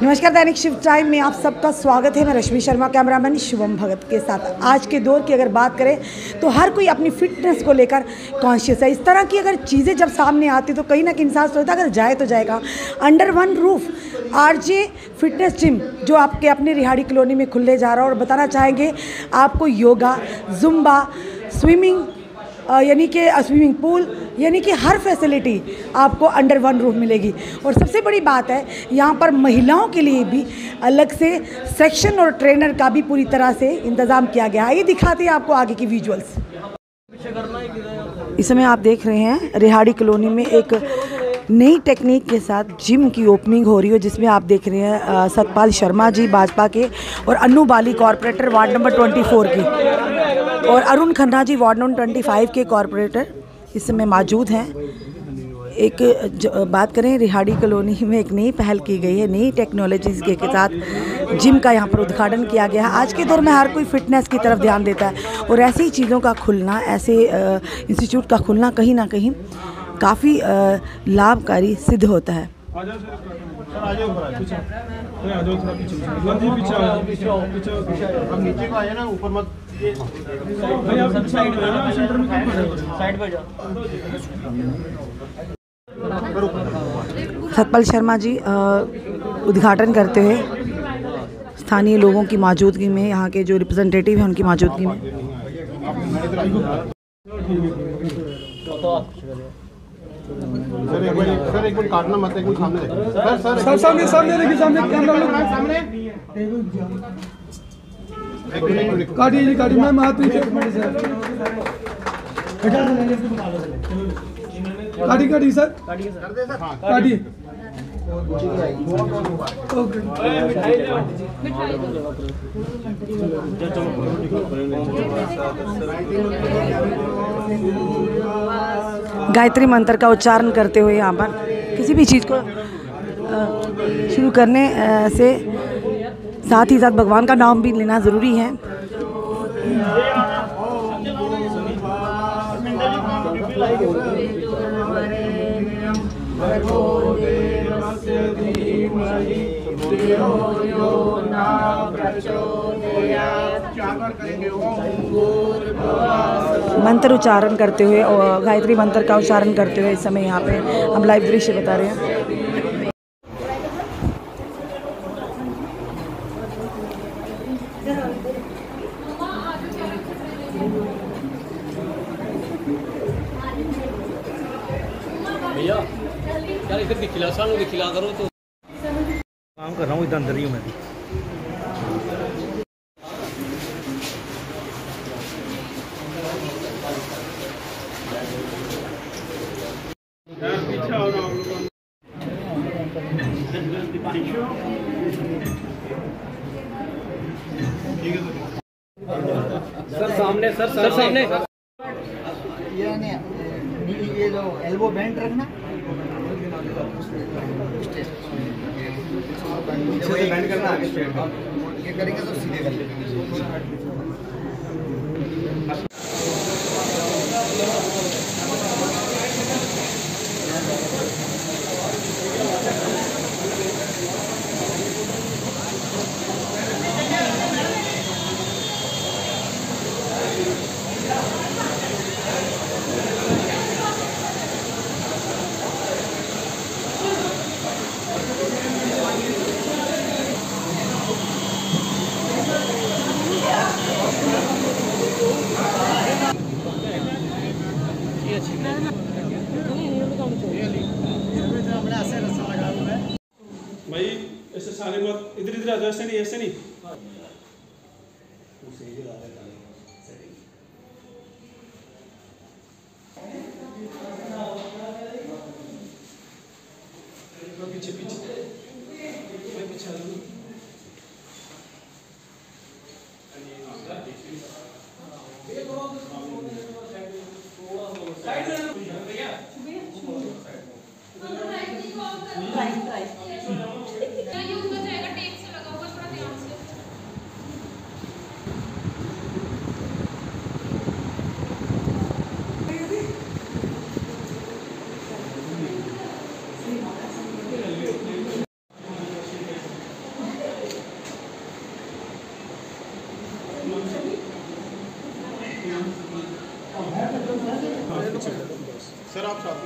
नमस्कार, दैनिक shift time में आप सबका स्वागत है। मैं रश्मि शर्मा, कैमरामैन शुभम भगत के साथ। आज के दौर की अगर बात करें तो हर कोई अपनी फिटनेस को लेकर कॉन्शियस है। इस तरह की अगर चीज़ें जब सामने आती तो कहीं ना कहीं इंसान सोचता अगर जाए तो जाएगा। Under one roof RJ fitness gym जो आपके अपने रिहाड़ी कॉलोनी में खुलने जा रहा है, और बताना चाहेंगे आपको योगा, जुम्बा, स्विमिंग यानी कि स्विमिंग पूल यानी कि हर फैसिलिटी आपको अंडर वन रूफ मिलेगी। और सबसे बड़ी बात है, यहाँ पर महिलाओं के लिए भी अलग से सेक्शन और ट्रेनर का भी पूरी तरह से इंतज़ाम किया गया है। ये दिखाते हैं आपको आगे की विजुअल्स। इस समय आप देख रहे हैं रिहाड़ी कॉलोनी में एक नई टेक्निक के साथ जिम की ओपनिंग हो रही है, जिसमें आप देख रहे हैं सतपाल शर्मा जी भाजपा के और अन्नू बाली कॉरपोरेटर वार्ड नंबर 24 की, और अरुण खन्ना जी वार्ड नंबर 25 के कॉरपोरेटर इस समय मौजूद हैं। एक बात करें, रिहाड़ी कॉलोनी में एक नई पहल की गई है, नई टेक्नोलॉजीज़ के साथ जिम का यहाँ पर उद्घाटन किया गया है। आज के दौर में हर कोई फिटनेस की तरफ ध्यान देता है, और ऐसी चीज़ों का खुलना, ऐसे इंस्टीट्यूट का खुलना कहीं ना कहीं काफ़ी लाभकारी सिद्ध होता है। सतपाल शर्मा जी उद्घाटन करते हुए स्थानीय लोगों की मौजूदगी में, यहाँ के जो रिप्रेजेंटेटिव हैं उनकी मौजूदगी में। सर एक मिनट काटना मत, एक मिनट सामने देखो। सर सामने देखिए, सामने कैमरा लो, सामने काटिए जी, काटिए। मैं हाथ पीछे काटिए सर, काटिए। गायत्री मंत्र का उच्चारण करते हुए यहाँ पर किसी भी चीज़ को शुरू करने से साथ ही साथ भगवान का नाम भी लेना ज़रूरी है। मंत्र उच्चारण करते हुए और गायत्री मंत्र का उच्चारण करते हुए इस समय यहाँ पे हम लाइव दृश्य बता रहे हैं। भैया यार इधर दिखला सालों दिखला करो तो काम कर रहा हूँ, इधर अंदर ही हूँ मैं भी। सर सामने, सर सामने। ये जो एल्बो बैंड रखना, पीछे से बैंड करना, आगे स्ट्रेट ये करेंगे तो सीधे करेंगे। भाई ऐसे सारे मत, इधर आ जाओ, ऐसे नहीं। पीछे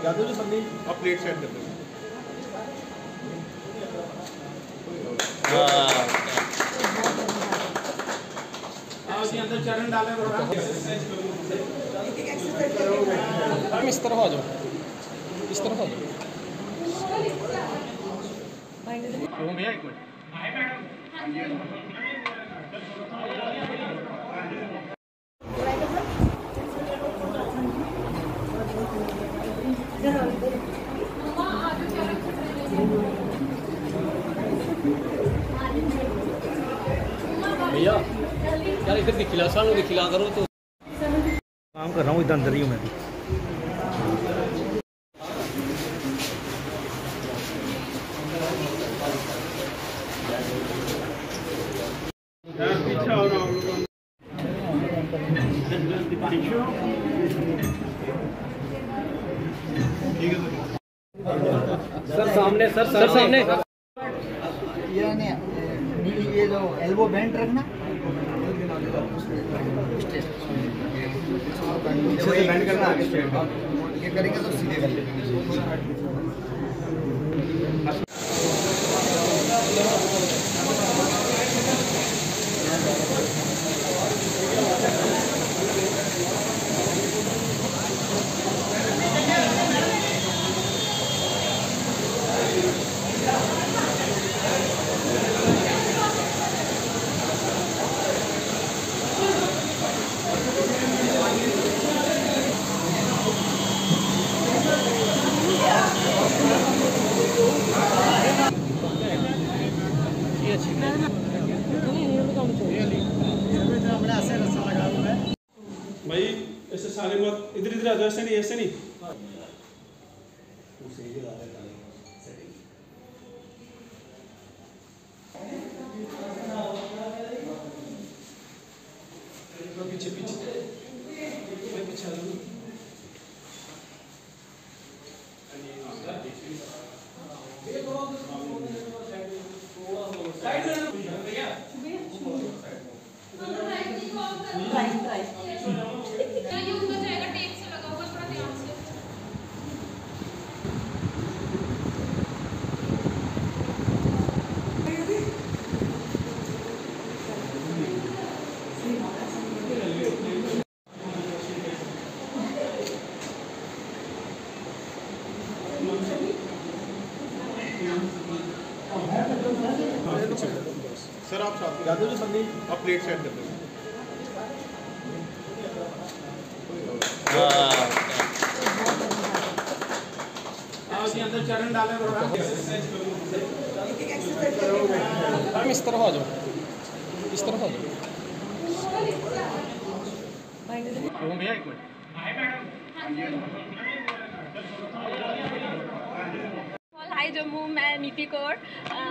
यादव जी बंदी आप प्लेट सेट कर दो। अंदर चरण डालें थोड़ा। इस तरफ आ जाओ, इस तरफ आ जाओ। भैया एक मिनट। भैया यार इधर दिखला सानू दिखला करो तो काम कर रहा हूँ, इधर अंदर ही हूँ मैं भी। पीछे हो रहा हूँ। सर सामने, सर सामने। ये जो एल्बो बेंट रखना बैंड करना आगे स्ट्रेट का। ये करेंगे तो सीधे कर लेंगे। भाई ऐसे सारे मत इधर इधर आ जाओ, ऐसे नहीं, ऐसे नहीं। पीछे पीछे मैं पीछे आ रहा हूँ। सर आप साथ यादव जी बंदी आप प्लेट सेट कर दो। अंदर चरण डालें थोड़ा। इस तरफ आ जाओ, इस तरफ आ जाओ। भैया एक मिनट। हाय जम्मू, मैं नीति कौर।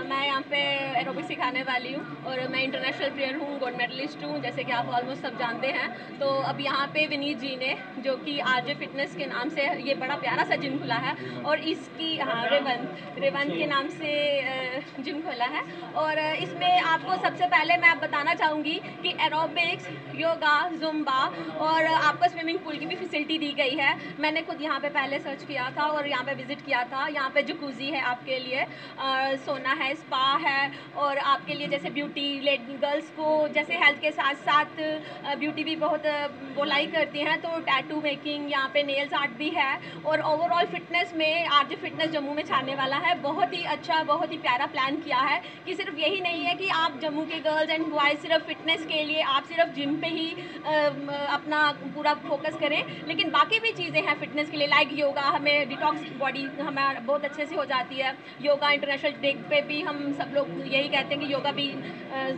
मैं यहाँ पे एरोबिक सिखाने वाली हूँ और मैं इंटरनेशनल प्लेयर हूँ, गोल्ड मेडलिस्ट हूँ, जैसे कि आप ऑलमोस्ट सब जानते हैं। तो अब यहाँ पे विनीत जी ने, जो कि आरजे फिटनेस के नाम से ये बड़ा प्यारा सा जिम खुला है और इसकी रेवंत के नाम से जिम खुला है। और इसमें आपको सबसे पहले मैं बताना चाहूँगी कि एरोबिक्स, योगा, जुम्बा और आपको स्विमिंग पूल की भी फैसिलिटी दी गई है। मैंने खुद यहाँ पे पहले सर्च किया था और यहाँ पे विजिट किया था। यहाँ पे जकूजी है आपके लिए, सोना है, स्पा है और आपके लिए जैसे ब्यूटी गर्ल्स को जैसे हेल्थ के साथ साथ ब्यूटी भी बहुत वो लाइक करती हैं, तो टैटू मेकिंग, यहाँ पे नेल्स आर्ट भी है। और ओवरऑल फिटनेस में आरजे फिटनेस जम्मू में छाने वाला है। बहुत ही अच्छा, बहुत ही प्यारा प्लान किया है कि सिर्फ यही नहीं है कि आप जम्मू के गर्ल्स एंड बॉयज़ सिर्फ फिटनेस के लिए आप सिर्फ जिम पे ही अपना पूरा फोकस करें, लेकिन बाकी भी चीज़ें हैं फिटनेस के लिए, लाइक योगा। हमें डिटॉक्स बॉडी हमारा बहुत अच्छे से हो जाती है। योगा इंटरनेशनल डे पे भी हम सब लोग यही कहते हैं कि योगा भी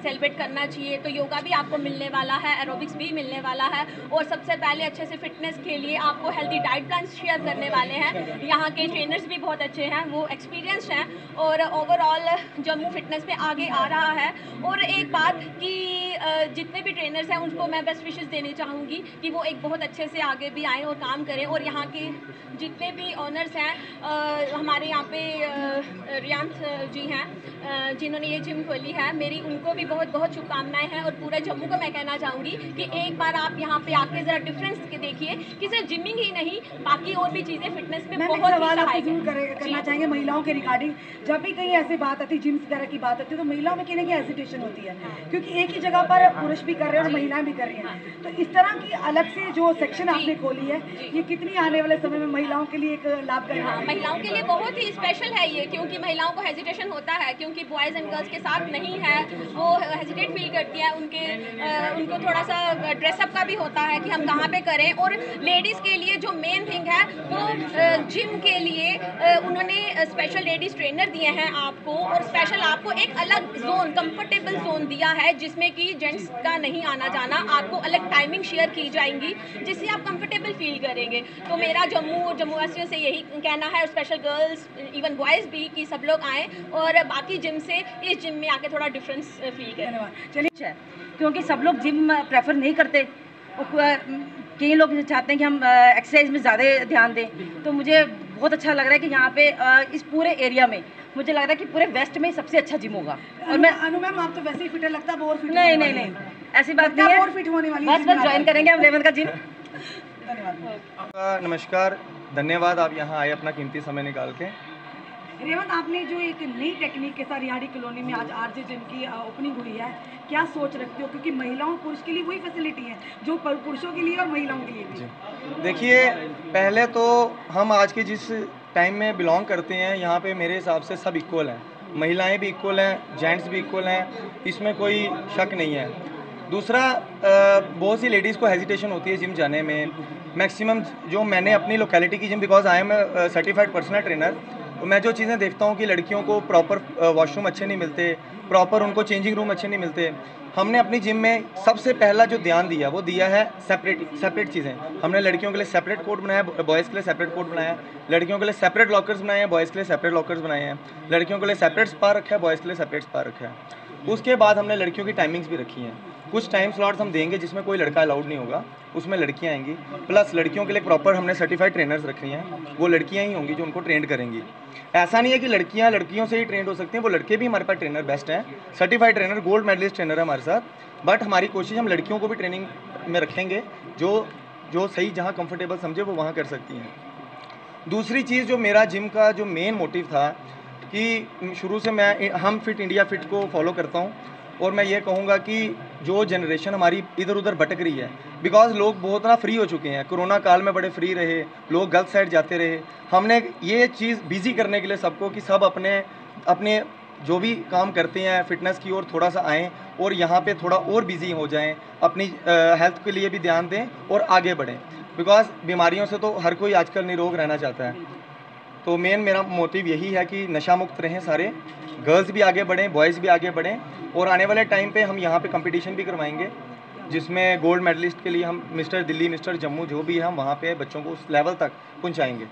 सेलिब्रेट करना चाहिए, तो योगा भी आपको मिलने वाला है, एरोबिक्स भी मिलने वाला है। और सबसे पहले अच्छे से फिटनेस के लिए आपको हेल्दी डाइट प्लान शेयर करने वाले हैं। यहाँ के ट्रेनर्स भी बहुत अच्छे हैं, वो एक्सपीरियंस्ड हैं और ओवरऑल जम्मू फिटनेस में आगे आ रहा है। और एक बात कि जितने भी ट्रेनर्स हैं उनको मैं बेस्ट विशेस देनी चाहूँगी कि वो एक बहुत अच्छे से आगे भी आएँ और काम करें। और यहाँ के जितने भी ऑनर्स हैं, हमारे यहाँ पे रियांत जी हैं जिन्होंने ये जिम खोली है, मेरी उनको भी बहुत बहुत शुभकामनाएं हैं। और पूरे जम्मू को मैं कहना चाहूँगी कि एक बार आप यहाँ पे आके ज़रा डिफरेंस देखिए कि सिर्फ जिमिंग ही नहीं, बाकी और भी चीज़ें फिटनेस में बहुत सवाल आपसे जरूर करना चाहेंगे महिलाओं के रिगार्डिंग। जब भी कहीं ऐसी बात आती है, जिम्स वगैरह की बात आती है, तो महिलाओं में कहीं ना कहीं हेजिटेशन होती है, क्योंकि एक ही जगह पर पुरुष भी कर रहे हैं और महिलाएं भी कर रही हैं। तो इस तरह की अलग से जो सेक्शन आपने खोली है, ये कितनी आने वाले समय में महिलाओं के लिए एक लाभकारी है? महिलाओं के लिए बहुत ही स्पेशल है ये, क्योंकि महिलाओं को हेजिटेशन होता है, क्योंकि बॉयज़ एंड गर्ल्स के साथ नहीं है, वो हेजिटेट फील करती है, उनको थोड़ा सा ड्रेसअप का भी होता है कि हम कहाँ पे करें। और लेडीज़ के लिए जो मेन थिंग है वो जिम के लिए उन्होंने स्पेशल लेडीज़ ट्रेनर दिए हैं आपको, और स्पेशल आपको एक अलग जोन, कंफर्टेबल जोन दिया है जिसमें कि जेंट्स का नहीं आना जाना, आपको अलग टाइमिंग शेयर की जाएंगी जिससे आप कंफर्टेबल फील करेंगे। तो मेरा जम्मू वासियों से यही कहना है, स्पेशल गर्ल्स इवन बॉयज़ भी, कि सब लोग आएँ और बाकी जिम से इस जिम में आके थोड़ा डिफरेंस फील करें। धन्यवाद। चलिए, क्योंकि सब लोग जिम प्रेफर नहीं करते, कई लोग चाहते हैं कि हम एक्सरसाइज में ज़्यादा ध्यान दें। तो मुझे बहुत अच्छा लग रहा है कि यहाँ पे इस पूरे एरिया में मुझे लग रहा है कि पूरे वेस्ट में सबसे अच्छा जिम होगा। और मैं मैम आप तो वैसे ही फिट लगता है, और फिट नहीं ऐसी बात नहीं है, और फिट होने वाली बस ज्वाइन करेंगे हम रेवंत का जिम। धन्यवाद। नमस्कार, धन्यवाद आप यहाँ आए अपना कीमती समय निकाल के। रेवंत, आपने जो एक नई टेक्निक के साथ रिहाड़ी कॉलोनी में आज आरजे जिम की ओपनिंग हुई है, क्या सोच रखते हो? क्योंकि महिलाओं पुरुष के लिए वही फैसिलिटी है जो पुरुषों के लिए और महिलाओं के लिए भी। देखिए, पहले तो हम आज के जिस टाइम में बिलोंग करते हैं, यहाँ पे मेरे हिसाब से सब इक्वल हैं, महिलाएं भी इक्वल हैं, जेंट्स भी इक्वल हैं, इसमें कोई शक नहीं है। दूसरा, बहुत सी लेडीज़ को हेजिटेशन होती है जिम जाने में। मैक्सिमम जो मैंने अपनी लोकेलिटी की gym, because I am certified personal trainer, तो मैं जो चीज़ें देखता हूँ कि लड़कियों को प्रॉपर वॉशरूम अच्छे नहीं मिलते, प्रॉपर उनको चेंजिंग रूम अच्छे नहीं मिलते। हमने अपनी जिम में सबसे पहला जो ध्यान दिया वो दिया है सेपरेट चीज़ें। हमने लड़कियों के लिए सेपरेट कोर्ट बनाया, बॉयज़ के लिए सेपरेट कोर्ट बनाया, लड़कियों के लिए सेपरेट लॉकर्स बनाए हैं, बॉयज़ के लिए सेपरेट लॉकर्स बनाए हैं, लड़कियों के लिए सेपरेट स्पा रखा है, बॉयज़ के लिए सेपरेट स्पा रखा है। उसके बाद हमने लड़कियों की टाइमिंग्स भी रखी हैं। कुछ टाइम स्लॉट्स हम देंगे जिसमें कोई लड़का अलाउड नहीं होगा, उसमें लड़कियां आएंगी। प्लस लड़कियों के लिए प्रॉपर हमने सर्टिफाइड ट्रेनर्स रखी हैं, वो लड़कियां ही होंगी जो उनको ट्रेंड करेंगी। ऐसा नहीं है कि लड़कियां लड़कियों से ही ट्रेंड हो सकती हैं, वो लड़के भी हमारे पास ट्रेनर बेस्ट हैं, certified trainer, gold medalist trainer है हमारे साथ। बट हमारी कोशिश हम लड़कियों को भी ट्रेनिंग में रखेंगे, जो सही जहाँ कंफर्टेबल समझे वो वहाँ कर सकती हैं। दूसरी चीज़ जो मेरा जिम का जो मेन मोटिव था कि शुरू से हम फिट इंडिया फिट को फॉलो करता हूँ, और मैं ये कहूँगा कि जो जनरेशन हमारी इधर उधर भटक रही है, बिकॉज लोग बहुत ना फ्री हो चुके हैं, कोरोना काल में बड़े फ्री रहे, लोग गलत साइड जाते रहे। हमने ये चीज़ बिजी करने के लिए सबको कि सब अपने जो भी काम करते हैं फिटनेस की ओर थोड़ा सा आएँ और यहाँ पे थोड़ा और बिजी हो जाएं, अपनी हेल्थ के लिए भी ध्यान दें और आगे बढ़ें, बिकॉज बीमारियों से तो हर कोई आजकल निरोग रहना चाहता है। तो मेरा मोटिव यही है कि नशा मुक्त रहें सारे, गर्ल्स भी आगे बढ़ें, बॉयज़ भी आगे बढ़ें। और आने वाले टाइम पे हम यहाँ पे कंपटीशन भी करवाएंगे, जिसमें गोल्ड मेडलिस्ट के लिए हम मिस्टर दिल्ली, मिस्टर जम्मू जो भी है, हम वहाँ पे बच्चों को उस लेवल तक पहुँचाएंगे।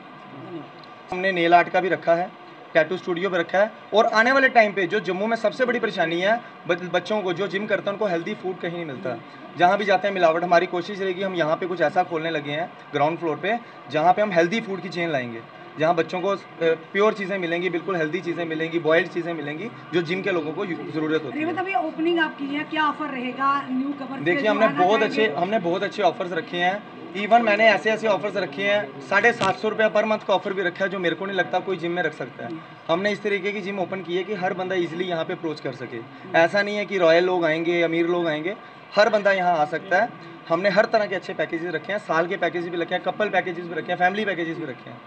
हमने नेल आर्ट का भी रखा है, टैटू स्टूडियो भी रखा है। और आने वाले टाइम पे जो जम्मू में सबसे बड़ी परेशानी है, बच्चों को जो जिम करते हैं उनको हेल्दी फूड कहीं नहीं मिलता, जहाँ भी जाते हैं मिलावट। हमारी कोशिश रहेगी हम यहाँ पे कुछ ऐसा खोलने लगे हैं ग्राउंड फ्लोर पे, जहाँ पे हम हेल्दी फूड की चेन लाएंगे, जहाँ बच्चों को प्योर चीज़ें मिलेंगी, बिल्कुल हेल्दी चीज़ें मिलेंगी, बॉइल्ड चीज़ें मिलेंगी जो जिम के लोगों को ज़रूरत होती है। मतलब ये ओपनिंग आपकी है, क्या ऑफर रहेगा न्यू कवर? देखिए, हमने बहुत अच्छे ऑफर्स रखे हैं। इवन मैंने ऐसे ऑफर्स रखे हैं, 750 रुपये पर मंथ का ऑफर भी रखा है, जो मेरे को नहीं लगता कोई जिम में रख सकता है। हमने इस तरीके की जिम ओपन की है कि हर बंदा इजीली यहाँ पे अप्रोच कर सके। ऐसा नहीं है कि रॉयल लोग आएंगे, अमीर लोग आएंगे, हर बंदा यहाँ आ सकता है। हमने हर तरह के अच्छे पैकेजेस रखे हैं, साल के पैकेजेस भी रखे हैं, कपल पैकेजेस भी रखे हैं, फैमिली पैकेजेस भी रखे हैं।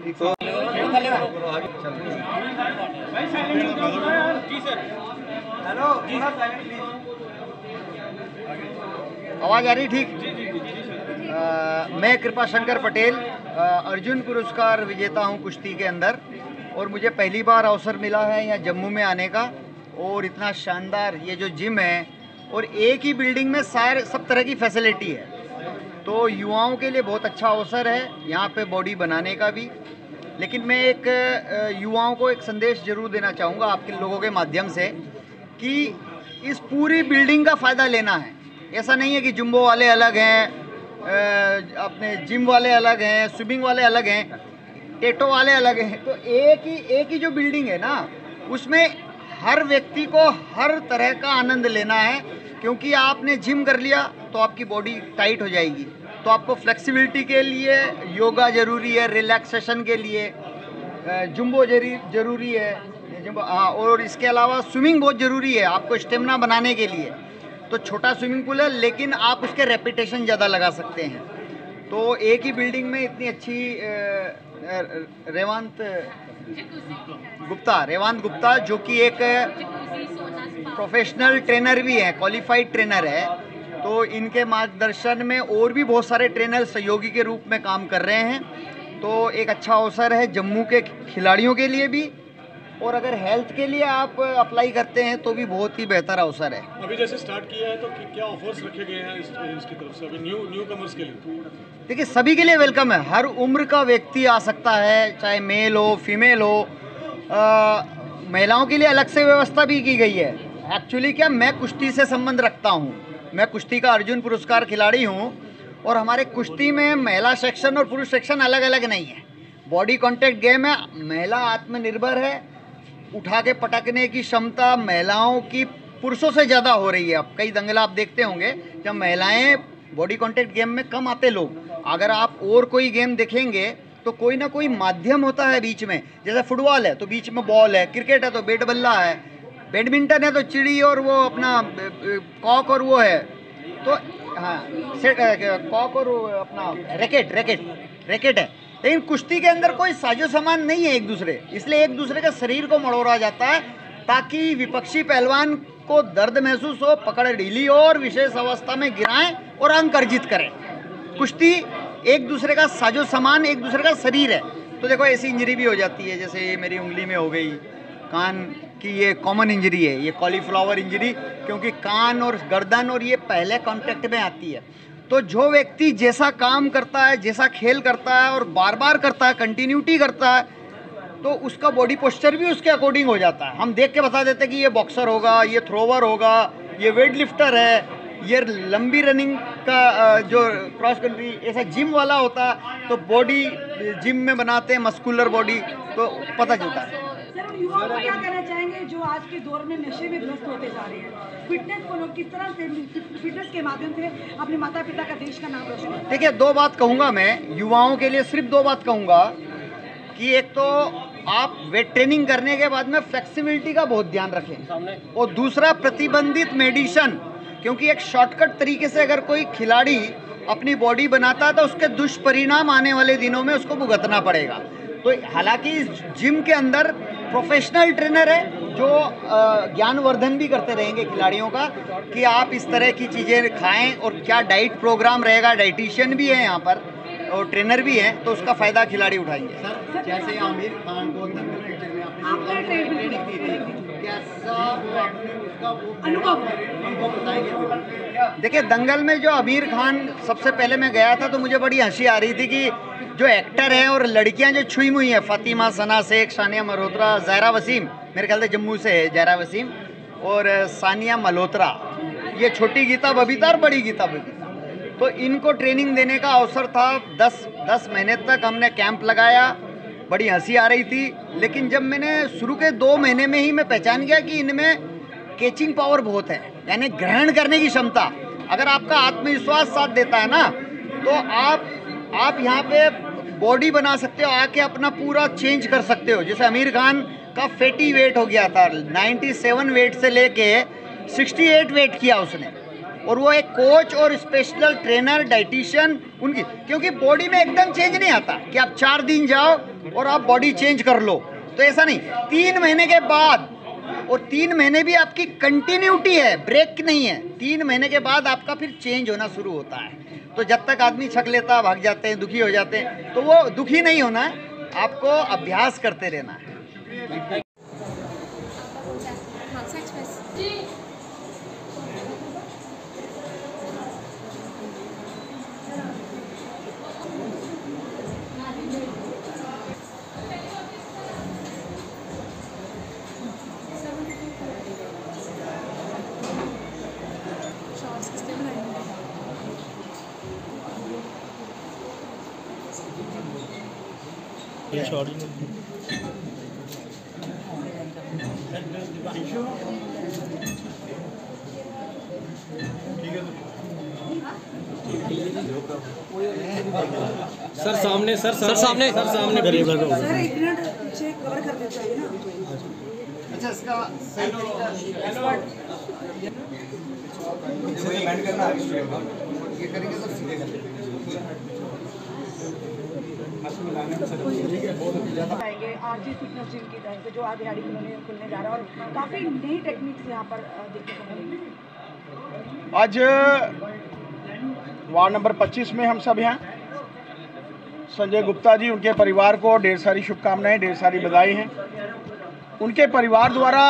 तो हेलो, आवाज़ आ रही ठीक? मैं कृपा शंकर पटेल, अर्जुन पुरस्कार विजेता हूं कुश्ती के अंदर, और मुझे पहली बार अवसर मिला है यहाँ जम्मू में आने का। और इतना शानदार ये जो जिम है, और एक ही बिल्डिंग में सब तरह की फैसिलिटी है, तो युवाओं के लिए बहुत अच्छा अवसर है यहाँ पे बॉडी बनाने का भी। लेकिन मैं एक युवाओं को एक संदेश जरूर देना चाहूँगा आपके लोगों के माध्यम से, कि इस पूरी बिल्डिंग का फ़ायदा लेना है। ऐसा नहीं है कि जुम्बो वाले अलग हैं, अपने जिम वाले अलग हैं, स्विमिंग वाले अलग हैं। टेटो वाले अलग हैं। तो एक ही जो बिल्डिंग है ना, उसमें हर व्यक्ति को हर तरह का आनंद लेना है, क्योंकि आपने जिम कर लिया तो आपकी बॉडी टाइट हो जाएगी, तो आपको फ्लेक्सिबिलिटी के लिए योगा ज़रूरी है, रिलैक्सेशन के लिए जुम्बो ज़रूरी है, हाँ, और इसके अलावा स्विमिंग बहुत ज़रूरी है आपको स्टेमिना बनाने के लिए। तो छोटा स्विमिंग पूल है, लेकिन आप उसके रेपिटेशन ज़्यादा लगा सकते हैं। तो एक ही बिल्डिंग में इतनी अच्छी रेवांत गुप्ता जो कि एक प्रोफेशनल ट्रेनर भी है, क्वालिफाइड ट्रेनर है, तो इनके मार्गदर्शन में और भी बहुत सारे ट्रेनर सहयोगी के रूप में काम कर रहे हैं। तो एक अच्छा अवसर है जम्मू के खिलाड़ियों के लिए भी, और अगर हेल्थ के लिए आप अप्लाई करते हैं तो भी बहुत ही बेहतर अवसर है। अभी जैसे स्टार्ट किया है तो क्या ऑफर्स रखे गए हैं इसकी तरफ से अभी न्यू कमर्स के लिए? देखिए, सभी के लिए वेलकम है, हर उम्र का व्यक्ति आ सकता है, चाहे मेल हो फीमेल हो। महिलाओं के लिए अलग से व्यवस्था भी की गई है। एक्चुअली क्या, मैं कुश्ती से संबंध रखता हूँ, मैं कुश्ती का अर्जुन पुरस्कार खिलाड़ी हूँ, और हमारे कुश्ती में महिला सेक्शन और पुरुष सेक्शन अलग अलग नहीं है। बॉडी कॉन्टैक्ट गेम है, महिला आत्मनिर्भर है, उठा के पटकने की क्षमता महिलाओं की पुरुषों से ज़्यादा हो रही है। अब कई दंगल आप देखते होंगे जब महिलाएं बॉडी कॉन्टैक्ट गेम में कम आते लोग। अगर आप और कोई गेम देखेंगे तो कोई ना कोई माध्यम होता है बीच में, जैसे फुटबॉल है तो बीच में बॉल है, क्रिकेट है तो बैट बल्ला है, बैडमिंटन है तो चिड़ी और वो अपना कॉक और वो है, तो हाँ कॉक और अपना रैकेट है। लेकिन कुश्ती के अंदर कोई साजो सामान नहीं है एक दूसरे, इसलिए एक दूसरे के शरीर को मड़ोड़ा जाता है ताकि विपक्षी पहलवान को दर्द महसूस हो, पकड़ ढीली हो और विशेष अवस्था में गिराएं और अंक अर्जित करें। कुश्ती एक दूसरे का साजो सामान, एक दूसरे का शरीर है। तो देखो ऐसी इंजरी भी हो जाती है, जैसे मेरी उंगली में हो गई, कान की ये कॉमन इंजरी है, ये कॉलीफ्लावर इंजरी, क्योंकि कान और गर्दन और ये पहले कांटेक्ट में आती है। तो जो व्यक्ति जैसा काम करता है, जैसा खेल करता है और बार बार करता है, कंटिन्यूटी करता है, तो उसका बॉडी पोस्चर भी उसके अकॉर्डिंग हो जाता है। हम देख के बता देते हैं कि ये बॉक्सर होगा, ये थ्रोवर होगा, ये वेट लिफ्टर है, ये लंबी रनिंग का जो क्रॉस कंट्री ऐसा जिम वाला होता है, तो बॉडी जिम में बनाते हैं मस्कुलर बॉडी, तो पता चलता है। युवाओं को क्या कहना चाहेंगे जो आज के दौर में नशे में ग्रस्त होते जा रहे हैं? फिटनेस को लोग किस तरह से फिटनेस के माध्यम से अपने माता पिता का, देश का नाम रोशन करें? देखिए, दो बात कहूँगा मैं युवाओं के लिए, सिर्फ दो बात कहूँगा कि एक तो आप वेट ट्रेनिंग करने के बाद में फ्लेक्सिबिलिटी का बहुत ध्यान रखें, और दूसरा प्रतिबंधित मेडिसिन, क्योंकि एक शॉर्टकट तरीके से अगर कोई खिलाड़ी अपनी बॉडी बनाता है तो उसके दुष्परिणाम आने वाले दिनों में उसको भुगतना पड़ेगा। तो हालांकि जिम के अंदर प्रोफेशनल ट्रेनर है जो ज्ञानवर्धन भी करते रहेंगे खिलाड़ियों का, कि आप इस तरह की चीज़ें खाएं और क्या डाइट प्रोग्राम रहेगा, डाइटिशियन भी है यहाँ पर और ट्रेनर भी हैं, तो उसका फ़ायदा खिलाड़ी उठाएंगे। सर, जैसे आमिर खान को दंगल पिक्चर में आपने ट्रेनिंग की थी, कैसा अनुभव बताएंगे? देखिए, दंगल में जो आमिर खान, सबसे पहले मैं गया था तो मुझे बड़ी हंसी आ रही थी कि जो एक्टर हैं और लड़कियां जो छुई हुई हैं, फातिमा, सना शेख, सानिया मल्होत्रा, ज़ायरा वसीम, मेरे ख्याल से जम्मू से है ज़ायरा वसीम, और सानिया मल्होत्रा, ये छोटी गीता बबीता और बड़ी गीता बबीता, तो इनको ट्रेनिंग देने का अवसर था। 10 महीने तक हमने कैंप लगाया, बड़ी हंसी आ रही थी। लेकिन जब मैंने शुरू के 2 महीने में ही मैं पहचान गया कि इनमें कैचिंग पावर बहुत है, यानी ग्रहण करने की क्षमता। अगर आपका आत्मविश्वास साथ देता है ना, तो आप यहाँ पे बॉडी बना सकते हो, आके अपना पूरा चेंज कर सकते हो। जैसे आमिर खान का फैटी वेट हो गया था, 97 वेट से लेके 68 वेट किया उसने, और वो एक कोच और स्पेशल ट्रेनर, डाइटिशियन उनकी, क्योंकि बॉडी में एकदम चेंज नहीं आता कि आप 4 दिन जाओ और आप बॉडी चेंज कर लो, तो ऐसा नहीं। 3 महीने के बाद, और 3 महीने भी आपकी कंटिन्यूटी है, ब्रेक नहीं है, 3 महीने के बाद आपका फिर चेंज होना शुरू होता है। तो जब तक आदमी छक लेता, भाग जाते हैं, दुखी हो जाते हैं, तो वो दुखी नहीं होना है, आपको अभ्यास करते रहना है। सर सामने सर सामने सर एक मिनट पीछे कवर कर देना चाहिए ना। अच्छा इसका बैंड करना ये करेंगे तो सीधे आएंगे आरजी फिटनेस जिम की तरफ से जो आज रिहाड़ी कॉलोनी में खुलने जा रहा है और काफ़ी नई टेक्निक्स यहाँ पर देखने को मिलेंगी। आज वार्ड नंबर 25 में हम सब हैं। संजय गुप्ता जी, उनके परिवार को ढेर सारी शुभकामनाएं, ढेर सारी बधाई हैं। उनके परिवार द्वारा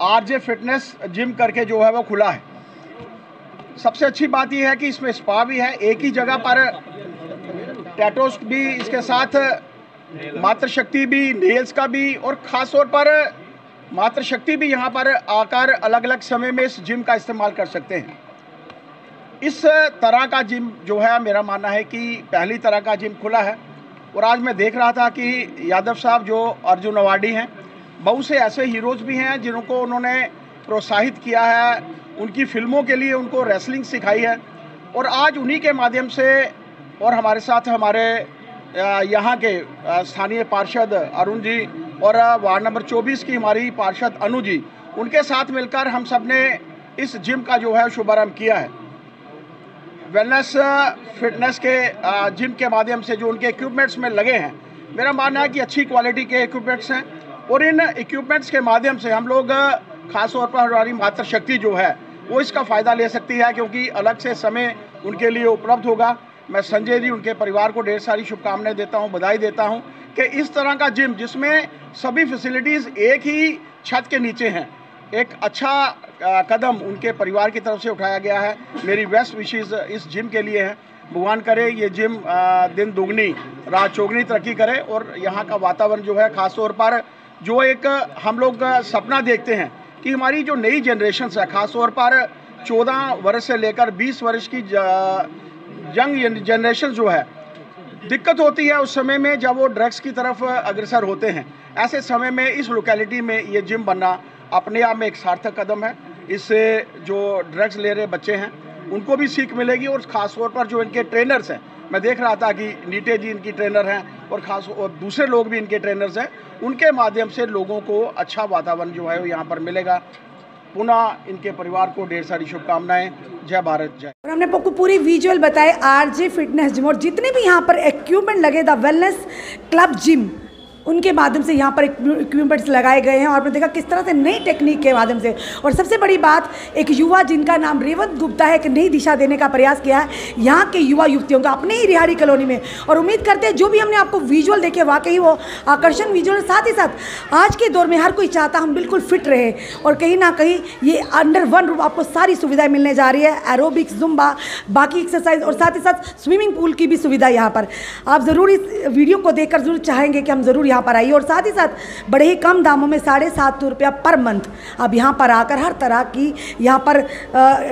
आरजे फिटनेस जिम करके जो है वो खुला है। सबसे अच्छी बात यह है कि इसमें स्पा भी है, एक ही जगह पर टैटोस भी, इसके साथ मातृशक्ति भी, नेल्स का भी, और ख़ास तौर पर मातृशक्ति भी यहाँ पर आकर अलग अलग समय में इस जिम का इस्तेमाल कर सकते हैं। इस तरह का जिम जो है, मेरा मानना है कि पहली तरह का जिम खुला है। और आज मैं देख रहा था कि यादव साहब जो अर्जुन अवार्डी हैं, बहुत से ऐसे हीरोज़ भी हैं जिनको उन्होंने प्रोत्साहित किया है, उनकी फिल्मों के लिए उनको रेसलिंग सिखाई है। और आज उन्हीं के माध्यम से, और हमारे साथ हमारे यहाँ के स्थानीय पार्षद अरुण जी और वार्ड नंबर 24 की हमारी पार्षद अनु जी, उनके साथ मिलकर हम सब ने इस जिम का जो है शुभारंभ किया है। वेलनेस फिटनेस के जिम के माध्यम से जो उनके इक्विपमेंट्स में लगे हैं, मेरा मानना है कि अच्छी क्वालिटी के इक्विपमेंट्स हैं। और इन इक्विपमेंट्स के माध्यम से हम लोग ख़ास तौर पर हमारी मातृशक्ति जो है वो इसका फ़ायदा ले सकती है, क्योंकि अलग से समय उनके लिए उपलब्ध होगा। मैं संजय जी, उनके परिवार को ढेर सारी शुभकामनाएं देता हूं, बधाई देता हूं कि इस तरह का जिम जिसमें सभी फैसिलिटीज़ एक ही छत के नीचे हैं, एक अच्छा कदम उनके परिवार की तरफ से उठाया गया है। मेरी बेस्ट विशेस इस जिम के लिए है। भगवान करे ये जिम दिन दुगनी रात चौगनी तरक्की करे और यहाँ का वातावरण जो है, ख़ास तौर पर जो एक हम लोग सपना देखते हैं कि हमारी जो नई जनरेशन है, ख़ास तौर पर 14 वर्ष से लेकर 20 वर्ष की यंग जनरेशन जो है, दिक्कत होती है उस समय में जब वो ड्रग्स की तरफ अग्रसर होते हैं। ऐसे समय में इस लोकेलिटी में ये जिम बनना अपने आप में एक सार्थक कदम है। इससे जो ड्रग्स ले रहे बच्चे हैं उनको भी सीख मिलेगी, और ख़ास तौर पर जो इनके ट्रेनर्स हैं, मैं देख रहा था कि नीटे जी इनकी ट्रेनर हैं और ख़ास और दूसरे लोग भी इनके ट्रेनर्स हैं, उनके माध्यम से लोगों को अच्छा वातावरण जो है वो यहाँ पर मिलेगा। पुनः इनके परिवार को ढेर सारी शुभकामनाएं। जय भारत जय। और हमने आपको पूरी विजुअल बताए आरजे फिटनेस जिम और जितने भी यहाँ पर इक्विपमेंट लगे, द वेलनेस क्लब जिम, उनके माध्यम से यहाँ पर इक्विपमेंट्स लगाए गए हैं। और आपने देखा किस तरह से नई टेक्निक के माध्यम से, और सबसे बड़ी बात, एक युवा जिनका नाम रेवंत गुप्ता है, एक नई दिशा देने का प्रयास किया है यहाँ के युवा युवतियों का अपने ही रिहाड़ी कॉलोनी में। और उम्मीद करते हैं जो भी हमने आपको विजुअल देखे वाकई वो आकर्षण विजुअल, साथ ही साथ आज के दौर में हर कोई चाहता हम बिल्कुल फिट रहे, और कहीं ना कहीं ये अंडर वन रूफ आपको सारी सुविधाएँ मिलने जा रही है। एरोबिक्स, जुम्बा, बाकी एक्सरसाइज, और साथ ही साथ स्विमिंग पूल की भी सुविधा यहाँ पर। आप ज़रूर इस वीडियो को देखकर ज़रूर चाहेंगे कि हम ज़रूर यहाँ पर आइए, और साथ ही साथ बड़े ही कम दामों में 750 रुपया पर मंथ आप यहाँ पर आकर हर तरह की यहाँ पर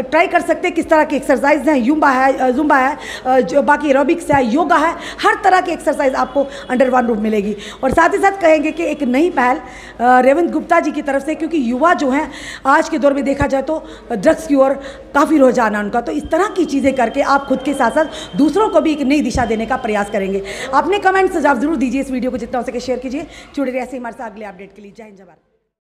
ट्राई कर सकते हैं। किस तरह की एक्सरसाइज हैं, जुम्बा है, जो बाकी एरोबिक्स है, योगा है, हर तरह की एक्सरसाइज आपको अंडर वन रूफ मिलेगी। और साथ ही साथ कहेंगे कि एक नई पहल रेवंत गुप्ता जी की तरफ से, क्योंकि युवा जो हैं आज के दौर में देखा जाए तो ड्रग्स की ओर काफ़ी रुझान है उनका, तो इस तरह की चीज़ें करके आप खुद के साथ साथ दूसरों को भी एक नई दिशा देने का प्रयास करेंगे। अपने कमेंट सुझाव जरूर दीजिए, इस वीडियो को जितना हो सके शेयर कीजिए। जुड़े रहिए ऐसे हमारे साथ अगले अपडेट के लिए। जय हिंद, जय भारत।